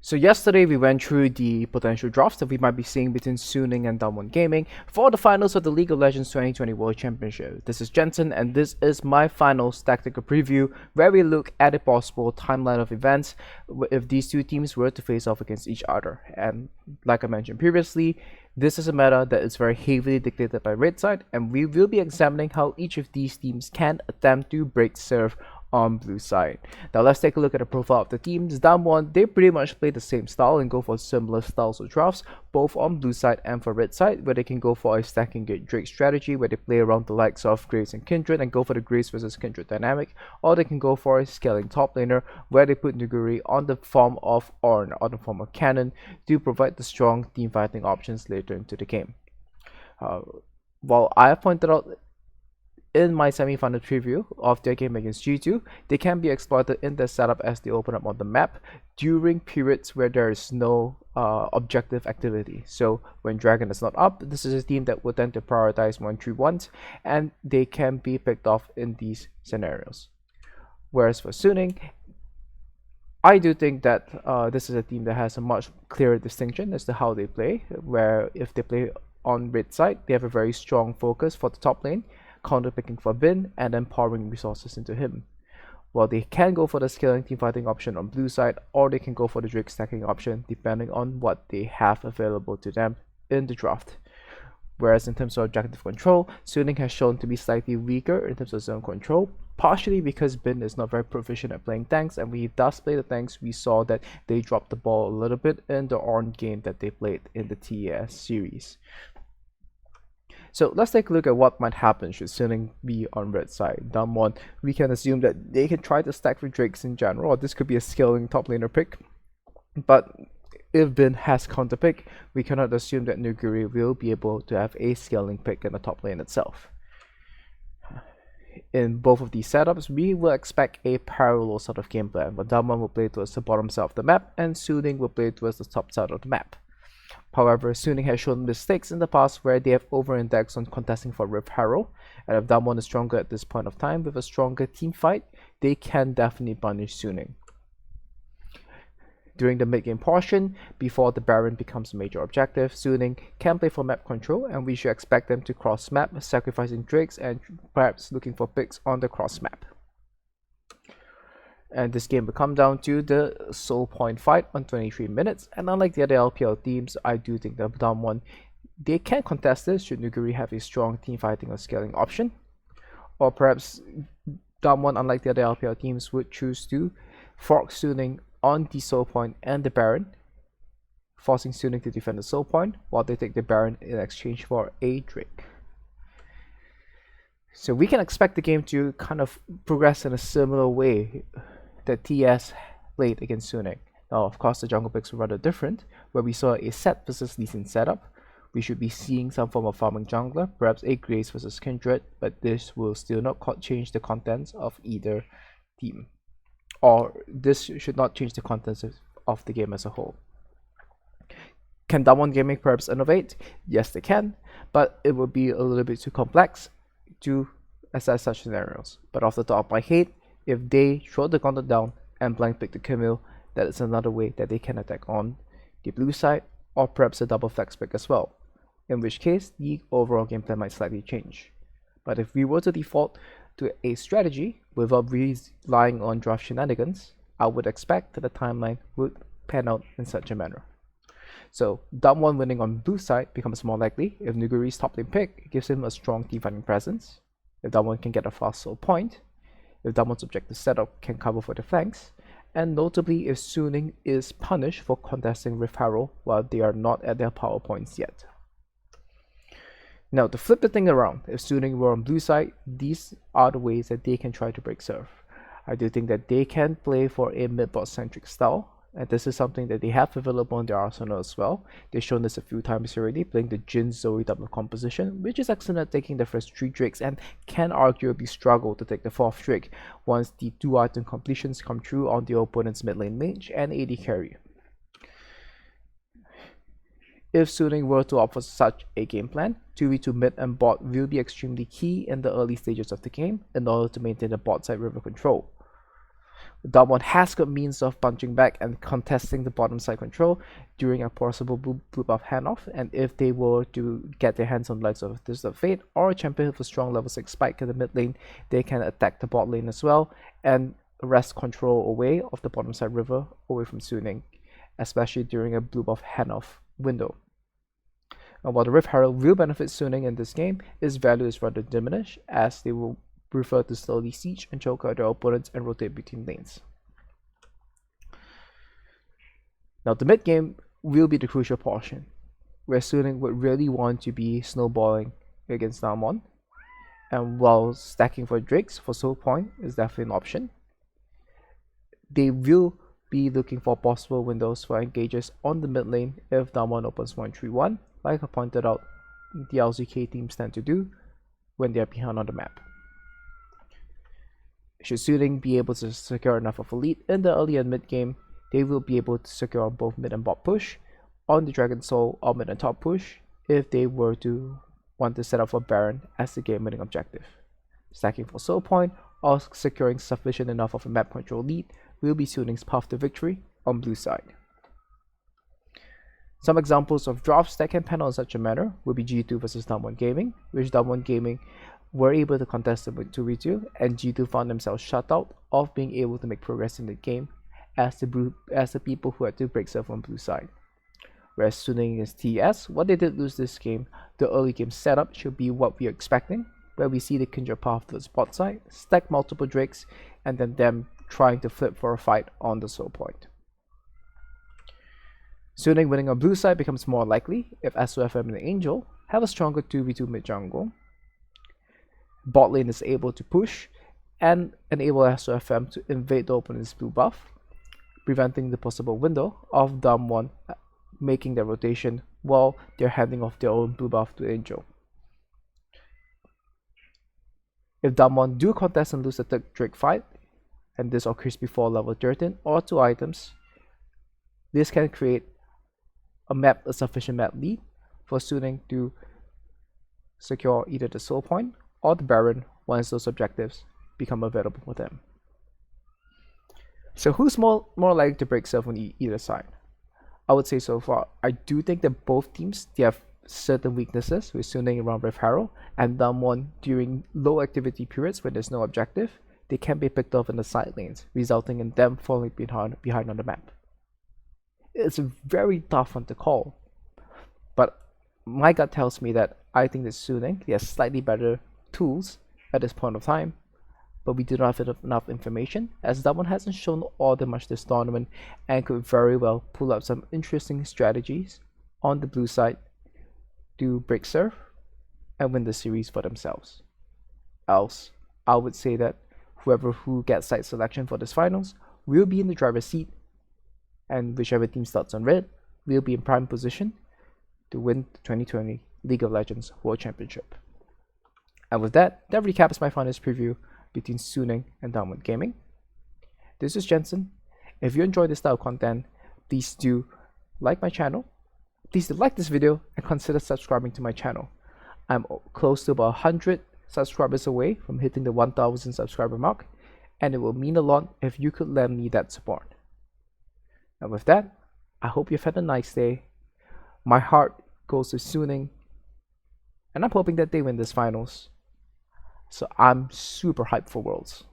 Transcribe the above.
So yesterday we went through the potential drafts that we might be seeing between Suning and Damwon Gaming for the finals of the League of Legends 2020 World Championship. This is Jensen and this is my finals tactical preview where we look at a possible timeline of events if these two teams were to face off against each other. And like I mentioned previously, this is a meta that is very heavily dictated by red side, and we will be examining how each of these teams can attempt to break serve on blue side. Now let's take a look at the profile of the teams. Damwon, they pretty much play the same style and go for similar styles of drafts, both on blue side and for red side, where they can go for a stacking gate Drake strategy where they play around the likes of Graves and Kindred and go for the Graves versus Kindred dynamic, or they can go for a scaling top laner where they put Nuguri on the form of Ornn, on the form of Cannon, to provide the strong team fighting options later into the game. While I have pointed out in my semi-final preview of their game against G2, they can be exploited in their setup as they open up on the map during periods where there is no objective activity. So when Dragon is not up, this is a team that will tend to prioritize 1-3-1s, and they can be picked off in these scenarios. Whereas for Suning, I do think that this is a team that has a much clearer distinction as to how they play, where if they play on red side, they have a very strong focus for the top lane, counter picking for Bin, and then pouring resources into him. While they can go for the scaling team fighting option on blue side, or they can go for the Drake stacking option depending on what they have available to them in the draft. Whereas in terms of objective control, Suning has shown to be slightly weaker in terms of zone control, partially because Bin is not very proficient at playing tanks, and when he does play the tanks, we saw that they dropped the ball a little bit in the Ornn game that they played in the TES series. So let's take a look at what might happen should Suning be on red side. Damwon, we can assume that they can try to stack for Drakes in general, or this could be a scaling top laner pick. But if Bin has counter pick, we cannot assume that Nuguri will be able to have a scaling pick in the top lane itself. In both of these setups, we will expect a parallel sort of game plan, but Damwon will play towards the bottom side of the map, and Suning will play towards the top side of the map. However, Suning has shown mistakes in the past where they have over-indexed on contesting for Rift Herald, and if Damwon is stronger at this point of time with a stronger team fight, they can definitely punish Suning. During the mid-game portion, before the Baron becomes a major objective, Suning can play for map control, and we should expect them to cross map, sacrificing Drakes and perhaps looking for picks on the cross map. And this game will come down to the soul point fight on 23 minutes, and unlike the other LPL teams, I do think that Damwon, they can contest this should Nuguri have a strong team fighting or scaling option, or perhaps Damwon, unlike the other LPL teams, would choose to fork Suning on the soul point and the Baron, forcing Suning to defend the soul point while they take the Baron in exchange for a Drake. So we can expect the game to kind of progress in a similar way that TS played against Suning. Now, of course, the jungle picks were rather different, where we saw a Set versus Lee Sin setup. We should be seeing some form of farming jungler, perhaps a Grace versus Kindred, but this will still not change the contents of either team. Or this should not change the contents of the game as a whole. Can Damwon Gaming perhaps innovate? Yes, they can, but it would be a little bit too complex to assess such scenarios. But off the top of my head, if they throw the counter down and blank pick the Camille, that is another way that they can attack on the blue side, or perhaps a double flex pick as well, in which case the overall game plan might slightly change. But if we were to default to a strategy without relying on draft shenanigans, I would expect that the timeline would pan out in such a manner. So Damwon winning on blue side becomes more likely if Nuguri's top lane pick gives him a strong team fighting presence, if Damwon can get a fast soul point, if Damwon's objective setup can cover for the flanks, and notably if Suning is punished for contesting Rift Herald while they are not at their power points yet. Now to flip the thing around, if Suning were on blue side, these are the ways that they can try to break serve. I do think that they can play for a mid-bot centric style, and this is something that they have available in their arsenal as well. They've shown this a few times already, playing the Jhin Zoe double composition, which is excellent at taking the first 3 Drakes and can arguably struggle to take the 4th Drake once the 2 item completions come through on the opponent's mid lane mage and AD carry. If Suning were to opt for such a game plan, 2v2 mid and bot will be extremely key in the early stages of the game in order to maintain the bot side river control. Damwon has got means of punching back and contesting the bottom side control during a possible blue buff handoff, and if they were to get their hands on likes of this of Fate or a champion with a strong level 6 spike in the mid lane, they can attack the bot lane as well and wrest control away of the bottom side river away from Suning, especially during a blue buff handoff window. And while the Rift Herald will benefit Suning in this game, its value is rather diminished as they will prefer to slowly siege and choke out their opponents and rotate between lanes. Now the mid game will be the crucial portion, where Suning would really want to be snowballing against Damwon, and while stacking for Drakes for soul point is definitely an option, they will be looking for possible windows for engages on the mid lane if Damwon opens 1-3-1, like I pointed out the LZK teams tend to do when they are behind on the map. Should Suning be able to secure enough of a lead in the early and mid game, they will be able to secure both mid and bot push on the Dragon Soul or mid and top push if they were to want to set up for Baron as the game winning objective. Stacking for soul point or securing sufficient enough of a map control lead will be Suning's path to victory on blue side. Some examples of drafts that can pan out in such a manner will be G2 versus Damwon Gaming, which Damwon Gaming were able to contest it with 2v2, and G2 found themselves shut out of being able to make progress in the game as the people who had to break serve on blue side. Whereas Suning against TS, what they did lose this game, the early game setup should be what we are expecting, where we see the Kindred path to the spot side, stack multiple Drakes, and then them trying to flip for a fight on the soul point. Suning winning on blue side becomes more likely if SOFM and Angel have a stronger 2v2 mid jungle. Bot lane is able to push and enable SOFM to invade the opponent's blue buff, preventing the possible window of Damwon making their rotation while they're handing off their own blue buff to Angel. If Damwon do contest and lose the third Drake fight, and this occurs before level 13 or 2 items, this can create a sufficient map lead for Suning to secure either the soul point or the Baron once those objectives become available for them. So who's more likely to break serve on either side? I would say so far, I do think that both teams, they have certain weaknesses, with Suning around Rift Herald and Damwon during low activity periods when there's no objective. They can be picked off in the side lanes, resulting in them falling behind on the map. It's a very tough one to call, but my gut tells me that I think that Suning, they have slightly better tools at this point of time, but we do not have enough information, as Damwon hasn't shown all that much this tournament and could very well pull up some interesting strategies on the blue side to break serve and win the series for themselves. Else, I would say that whoever who gets side selection for this finals will be in the driver's seat, and whichever team starts on red will be in prime position to win the 2020 League of Legends World Championship. And with that recaps my finals preview between Suning and Damwon Gaming. This is Jensen. If you enjoy this style of content, please do like my channel. Please do like this video and consider subscribing to my channel. I'm close to about 100 subscribers away from hitting the 1000 subscriber mark, and it will mean a lot if you could lend me that support. And with that, I hope you've had a nice day. My heart goes to Suning, and I'm hoping that they win this finals. So I'm super hyped for Worlds.